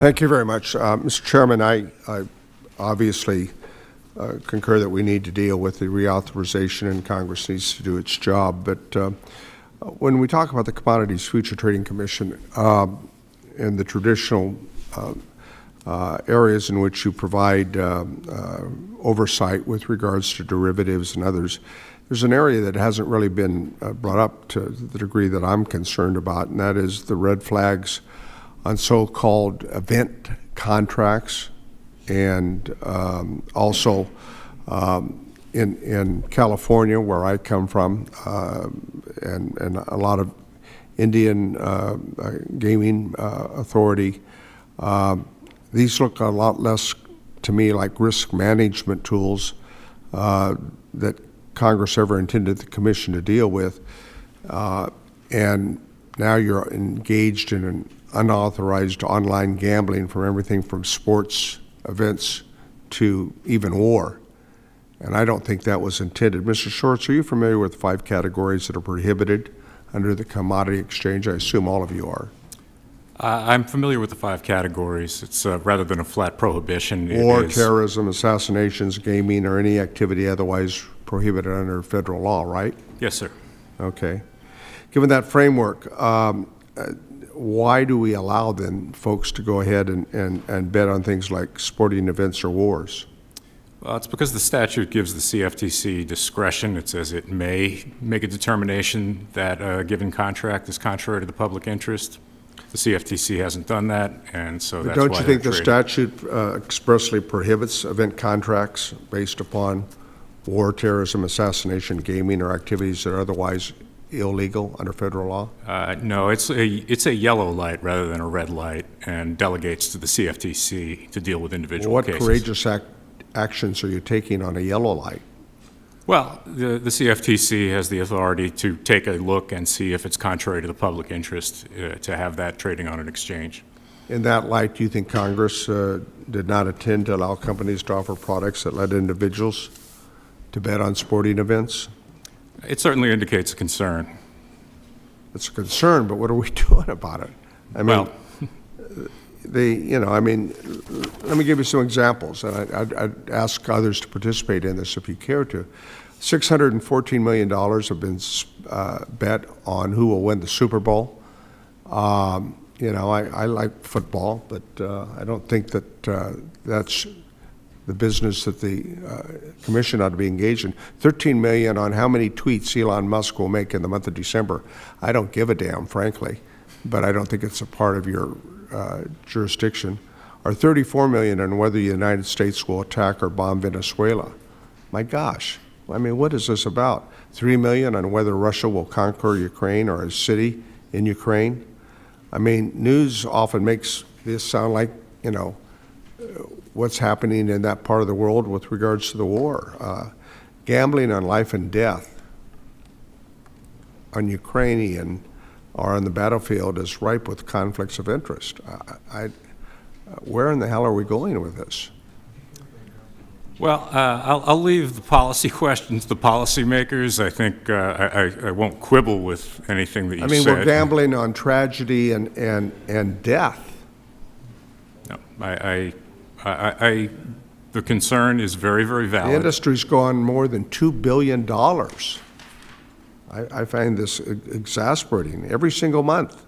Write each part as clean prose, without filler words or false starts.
Thank you very much. Mr. Chairman, I obviously concur that we need to deal with the reauthorization and Congress needs to do its job. But when we talk about the Commodities Future Trading Commission and the traditional areas in which you provide oversight with regards to derivatives and others, there's an area that hasn't really been brought up to the degree that I'm concerned about, and that is the red flags on so-called event contracts, and also in California, where I come from, and a lot of Indian gaming authority. These look a lot less to me like risk management tools that Congress ever intended the Commission to deal with. And now you're engaged in an unauthorized online gambling from everything from sports events to even war. And I don't think that was intended. Mr. Shorts, are you familiar with the 5 categories that are prohibited under the Commodity Exchange? I assume all of you are. I'm familiar with the 5 categories. It's rather than a flat prohibition. War, terrorism, assassinations, gaming, or any activity otherwise prohibited under federal law, right? Yes, sir. Okay. Given that framework, why do we allow then folks to go ahead and bet on things like sporting events or wars? Well, it's because the statute gives the CFTC discretion. It says it may make a determination that a given contract is contrary to the public interest. The CFTC hasn't done that, and so that's why don't you think the statute expressly prohibits event contracts based upon war, terrorism, assassination, gaming, or activities that are otherwise illegal under federal law? No, it's a yellow light rather than a red light, and delegates to the CFTC to deal with individual cases. What courageous actions are you taking on a yellow light? Well, the CFTC has the authority to take a look and see if it's contrary to the public interest to have that trading on an exchange. In that light, do you think Congress did not intend to allow companies to offer products that led individuals to bet on sporting events? It certainly indicates a concern. It's a concern, but what are we doing about it? I mean, let me give you some examples, and I'd ask others to participate in this if you care to. $614 million have been bet on who will win the Super Bowl. I like football, but I don't think that that's the business that the Commission ought to be engaged in. $13 million on how many tweets Elon Musk will make in the month of December. I don't give a damn, frankly, but I don't think it's a part of your jurisdiction. Or $34 million on whether the United States will attack or bomb Venezuela. My gosh, I mean, what is this about? $3 million on whether Russia will conquer Ukraine or a city in Ukraine. I mean, news often makes this sound like, what's happening in that part of the world with regards to the war. Gambling on life and death on Ukrainian or on the battlefield is ripe with conflicts of interest. Where in the hell are we going with this? Well, I'll leave the policy questions to policymakers. I think I won't quibble with anything that you said. I mean, we're gambling on tragedy and death. No, the concern is very, very valid. The industry's gone more than $2 billion. I find this exasperating every single month.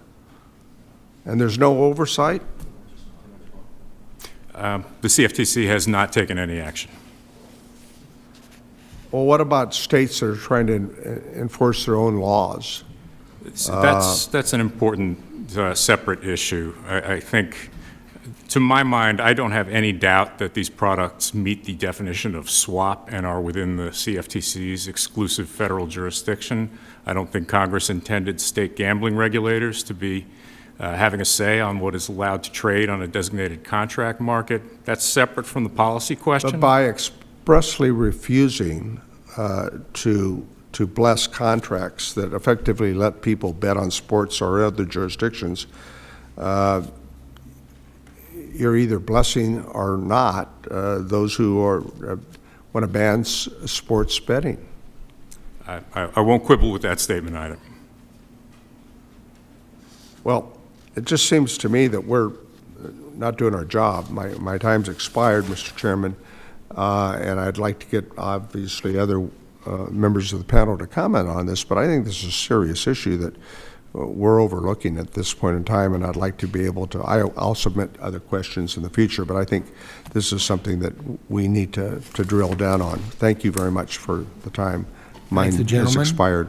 And there's no oversight? The CFTC has not taken any action. Well, what about states that are trying to enforce their own laws? That's an important separate issue. I think, to my mind, I don't have any doubt that these products meet the definition of swap and are within the CFTC's exclusive federal jurisdiction. I don't think Congress intended state gambling regulators to be having a say on what is allowed to trade on a designated contract market. That's separate from the policy question. But by expressly refusing to bless contracts that effectively let people bet on sports or other jurisdictions, you're either blessing or not those who want to ban sports betting. I won't quibble with that statement either. Well, it just seems to me that not doing our job. My time's expired, Mr. Chairman, and I'd like to get, obviously, other members of the panel to comment on this, but I think this is a serious issue that we're overlooking at this point in time, and I'd like to be able to, I'll submit other questions in the future, but I think this is something that we need to drill down on. Thank you very much for the time. Mine Thank the has gentleman. expired.